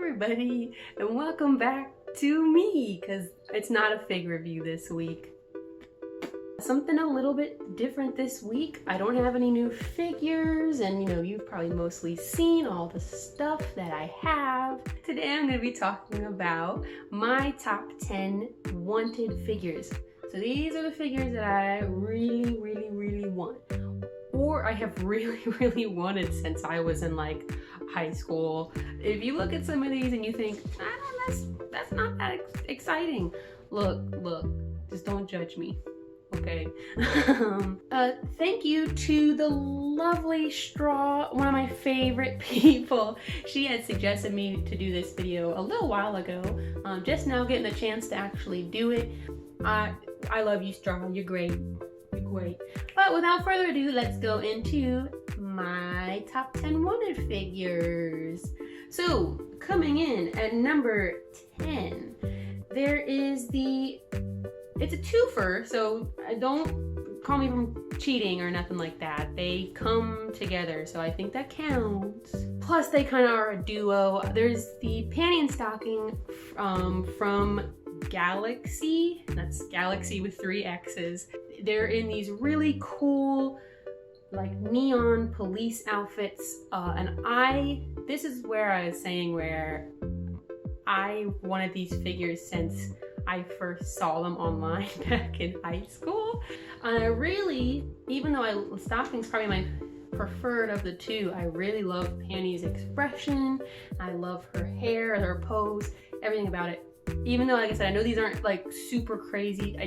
everybody, and welcome back to me, because it's not a fig review this week. Something a little bit different this week. I don't have any new figures, and you've probably mostly seen all the stuff that I have. Today I'm going to be talking about my top 10 wanted figures. So these are the figures that I really want, or I have really wanted since I was in like high school. If you look at some of these and you think, that's not that exciting, look, just don't judge me, okay? Thank you to the lovely Straw, one of my favorite people. She had suggested me to do this video a little while ago. Just now getting the chance to actually do it. I love you, Straw. You're great. You're great. But without further ado, let's go into my top 10 wanted figures. So, coming in at number 10, there is it's a twofer, so don't call me from cheating or nothing like that. They come together, so I think that counts. Plus, they kind of are a duo. There's the panty and stocking from Galaxy. That's Galaxy with 3 X's. They're in these really cool like neon police outfits, and this is where I was saying where I wanted these figures since I first saw them online back in high school. And I really, even though stocking's probably my preferred of the two, I really love Panty's expression. I love her hair, her pose, everything about it. Even though, like I said, I know these aren't like super crazy,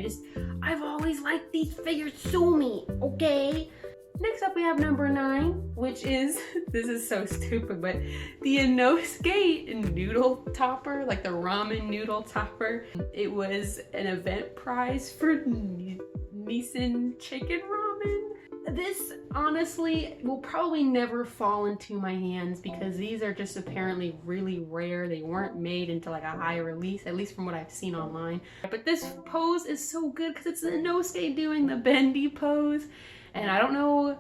I've always liked these figures. Sue me, okay? Next up we have number 9, which is, this is so stupid, but the Inosuke noodle topper, like the ramen noodle topper. It was an event prize for Nissan chicken ramen. This honestly will probably never fall into my hands because these are just apparently really rare. They weren't made into like a high release, at least from what I've seen online. But this pose is so good because it's Inosuke doing the bendy pose. And I don't know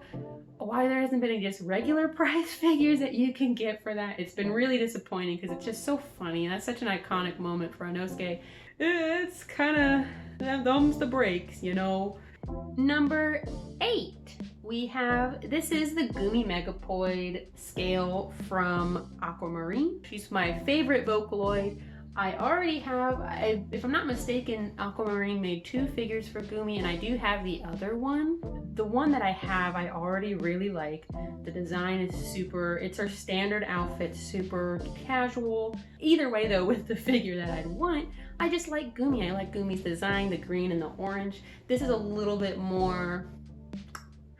why there hasn't been any just regular prize figures that you can get for that. It's been really disappointing because it's just so funny. And that's such an iconic moment for Inosuke. It's kind of thumbs the brakes, Number 8, we have, this is the Gumi Megapoid scale from Aquamarine. She's my favorite Vocaloid. I already have, if I'm not mistaken, Aquamarine made 2 figures for Gumi, and I do have the other one. The one that I have, I already really like. The design is super, it's her standard outfit, super casual. Either way though, with the figure that I'd want, I just like Gumi. I like Gumi's design, the green and the orange. This is a little bit more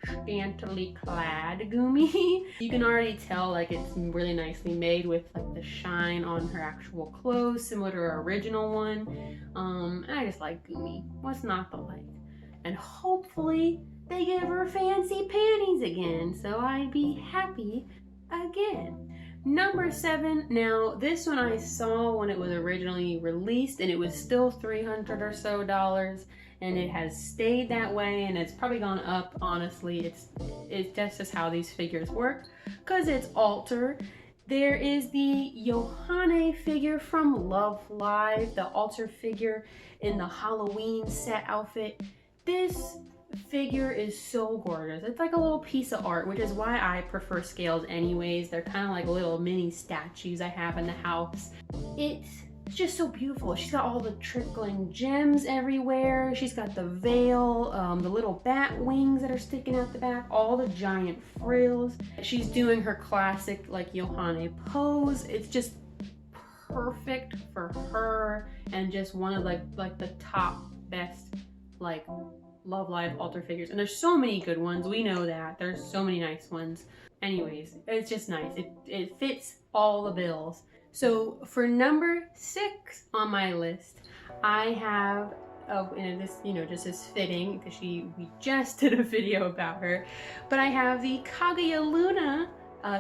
scantily clad Gumi. You can already tell like it's really nicely made with like the shine on her actual clothes, similar to her original one. And I just like Gumi. What's not to like? And hopefully they give her fancy panties again, so I'd be happy again. Number 7, now this one I saw when it was originally released and it was still $300 or so, and it has stayed that way, and it's probably gone up. Honestly, that's just how these figures work, because it's Alter. There is the Yohane figure from Love Live, the Alter figure in the Halloween set outfit. This figure is so gorgeous. It's like a little piece of art, which is why I prefer scales anyways. They're kind of like little mini statues I have in the house. It's just so beautiful. She's got all the trickling gems everywhere. She's got the veil, the little bat wings that are sticking out the back, all the giant frills. She's doing her classic like Yohane pose. It's just perfect for her, and just one of like the top best like Love Live Alter figures. And there's so many good ones, we know that. There's so many nice ones. Anyways, it's just nice. It fits all the bills. So for number 6 on my list, I have, and this, just is fitting because we just did a video about her, but I have the Kaguya Luna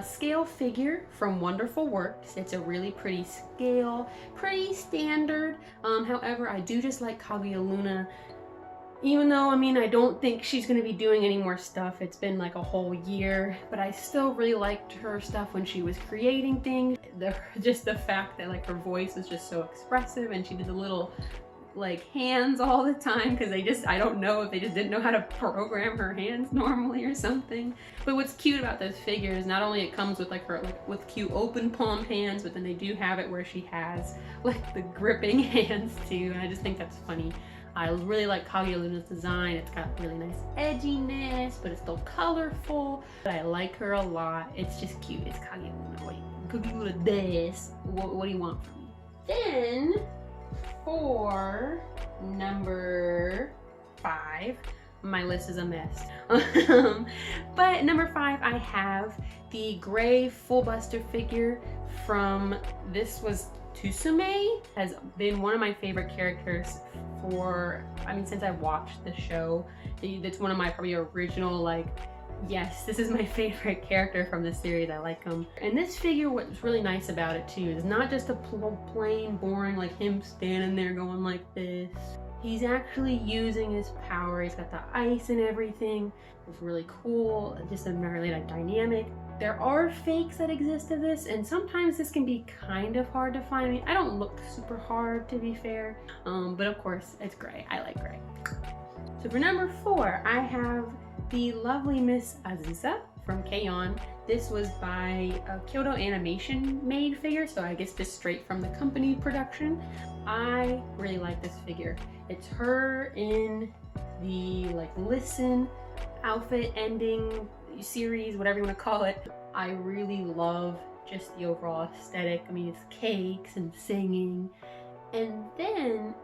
scale figure from Wonderful Works. It's a really pretty scale, pretty standard. However, I do just like Kaguya Luna Even though, I mean, I don't think she's gonna be doing any more stuff. It's been like a whole year, but I still really liked her stuff when she was creating things. Just the fact that like her voice is just so expressive, and she did the little like hands all the time, because I don't know if they just didn't know how to program her hands normally or something. But what's cute about this figure is not only it comes with like her with cute open palmed hands, but then they do have it where she has like the gripping hands too, and I just think that's funny. I really like Kaguya Luna's design. It's got really nice edginess, but it's still colorful. But I like her a lot. It's just cute. It's Kaguya Luna. Wait, Kaguya Luna this. What do you want from me? Then, for number 5, my list is a mess. But number 5, I have the gray full buster figure from, this was Tsume, has been one of my favorite characters for, I mean, since I watched the show. It's one of my probably original, like, yes, this is my favorite character from the series. I like him. And this figure, what's really nice about it too, is not just a plain, boring, like him standing there going like this. He's actually using his power. He's got the ice and everything. It's really cool. Just a really like dynamic. There are fakes that exist of this, and sometimes this can be kind of hard to find. I mean, I don't look super hard, to be fair, but of course it's gray. I like gray. So for number 4, I have the lovely Miss Azusa from K-On! This was by Kyoto Animation made figure, so I guess just straight from the company production. I really like this figure. It's her in the like Listen outfit ending series, whatever you want to call it. I really love just the overall aesthetic. I mean, it's cakes and singing. And then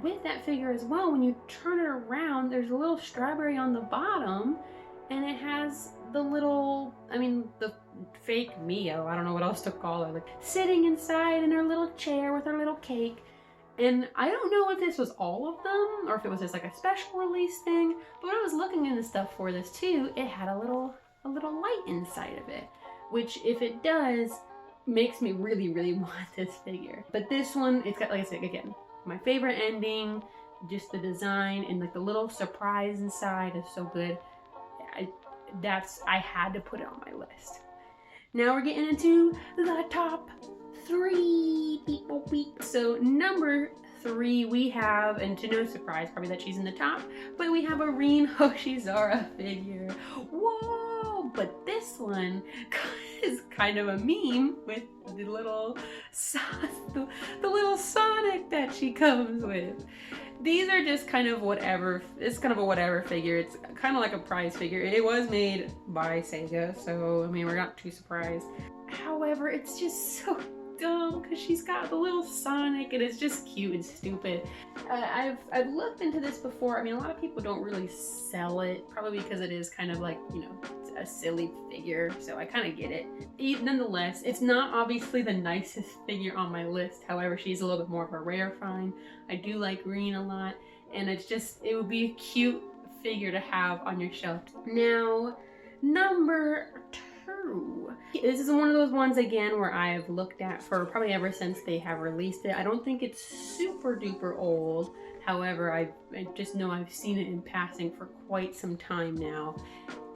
with that figure as well, when you turn it around, there's a little strawberry on the bottom, and it has the little, I mean, the fake Mio, I don't know what else to call her, like sitting inside in her little chair with her little cake. And I don't know if this was all of them or if it was just like a special release thing, but when I was looking into stuff for this too, it had a little light inside of it, which if it does, makes me really, really want this figure. But this one, it's got, like I said, again, my favorite ending, just the design and like the little surprise inside is so good. I had to put it on my list. Now we're getting into the top 3 people week. So number 3 we have, and to no surprise probably that she's in the top, but we have a Rin Hoshizara figure. Whoa! But this one is kind of a meme with the little Sonic that she comes with. These are just kind of whatever, it's kind of a whatever figure. It's kind of like a prize figure. It was made by Sega, so I mean, we're not too surprised. However, it's just so dumb because she's got the little Sonic and it's just cute and stupid. I've looked into this before. I mean, a lot of people don't really sell it, probably because it is kind of like, you know, a silly figure, so I kind of get it. Nonetheless, it's not obviously the nicest figure on my list. However, she's a little bit more of a rare find. I do like Rin a lot, and it's just, it would be a cute figure to have on your shelf. Now, number 2. This is one of those ones again where I've looked at for probably ever since they have released it. I don't think it's super duper old. However, I just know I've seen it in passing for quite some time now.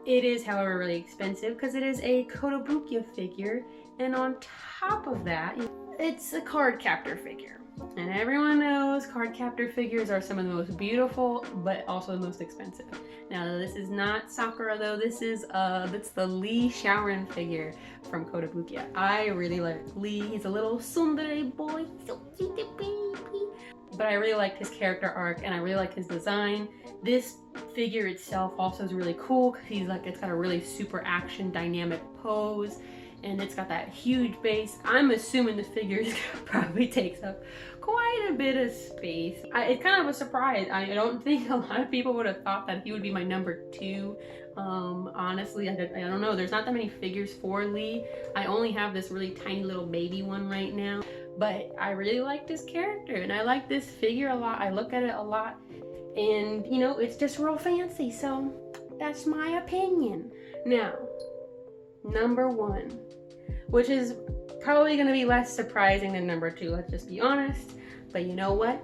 It is, however, really expensive because it is a Kotobukiya figure, and on top of that, it's a card captor figure. And everyone knows card captor figures are some of the most beautiful, but also the most expensive. Now, this is not Sakura though. This is that's the Lee Shaoran figure from Kotobukiya. I really like Lee. He's a little tsundere boy, so cute baby. But I really liked his character arc, and I really like his design. This figure itself also is really cool because he's like, it's got a really super action dynamic pose, and it's got that huge base. I'm assuming the figure probably takes up quite a bit of space. It's kind of a surprise. I don't think a lot of people would have thought that he would be my number 2. Honestly, I don't know. There's not that many figures for Lee. I only have this really tiny little baby one right now. But I really like this character, and I like this figure a lot. I look at it a lot, and you know, it's just real fancy, so that's my opinion. Now, number 1, which is probably going to be less surprising than number 2, let's just be honest. But you know what?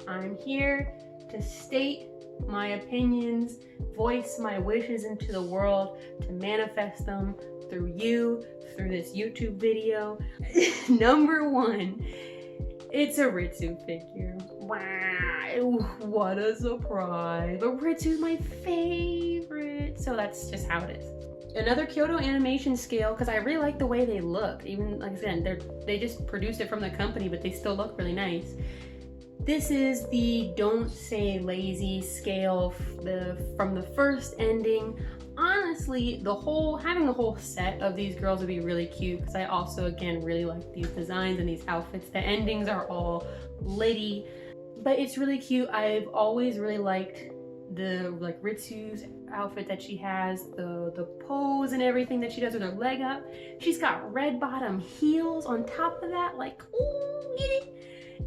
I'm here to state my opinions, voice my wishes into the world, to manifest them through you, through this YouTube video. Number one, it's a Ritsu figure. Wow, what a surprise. But Ritsu's my favorite. So that's just how it is. Another Kyoto animation scale, because I really like the way they look. Even, like I said, they just produced it from the company, but they still look really nice. This is the Don't Say Lazy scale from the first ending. Honestly, having the whole set of these girls would be really cute, because I also, again, really like these designs and these outfits. The endings are all litty, but it's really cute. I've always really liked the Ritsu's outfit that she has, the pose and everything that she does with her leg up. She's got red bottom heels on top of that, like, ooh, get it?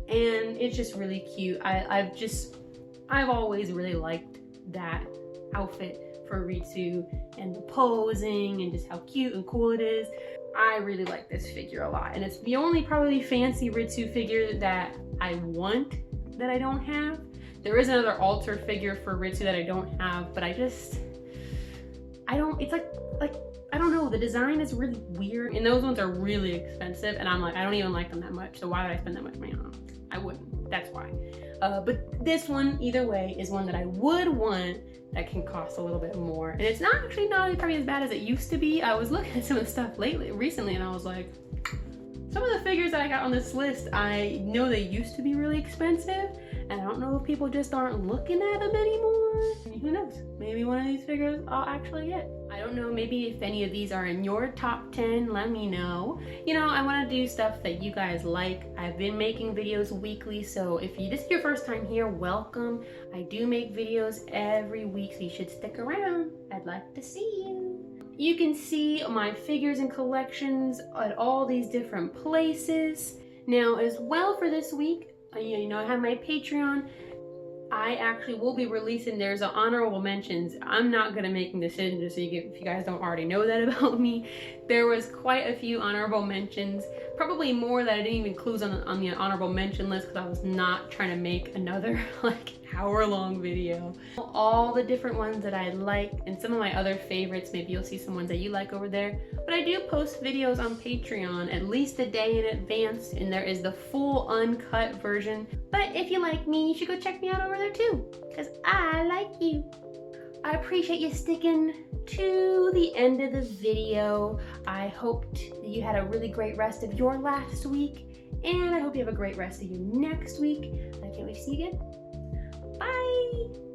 And it's just really cute. I've always really liked that outfit for Ritsu, and the posing and just how cute and cool it is. I really like this figure a lot, and it's the only probably fancy Ritsu figure that I want that I don't have. There is another alter figure for Ritsu that I don't have, but it's like, I don't know, the design is really weird, and those ones are really expensive, and I'm like, I don't even like them that much, so why would I spend that much money on them? I wouldn't, that's why. But this one, either way, is one that I would want that can cost a little bit more. And it's not probably as bad as it used to be. I was looking at some of the stuff recently, and I was like, some of the figures that I got on this list, I know they used to be really expensive, and I don't know if people just aren't looking at them anymore. Who knows? Maybe one of these figures I'll actually get. I don't know, maybe if any of these are in your top 10, let me know. You know, I want to do stuff that you guys like. I've been making videos weekly, so if this is your first time here, welcome. I do make videos every week, so you should stick around. I'd like to see you. You can see my figures and collections at all these different places. Now, as well, for this week, you know, I have my Patreon. I actually will be releasing, there's an honorable mentions. I'm not gonna make a decision just so if you guys don't already know that about me. There was quite a few honorable mentions, probably more that I didn't even include on the honorable mention list, because I was not trying to make another like hour-long video. All the different ones that I like, and some of my other favorites, maybe you'll see some ones that you like over there. But I do post videos on Patreon at least a day in advance, and there is the full uncut version. But if you like me, you should go check me out over there too, because I like you. I appreciate you sticking to the end of the video. I hoped that you had a really great rest of your last week, and I hope you have a great rest of your next week. I can't wait to see you again. Bye!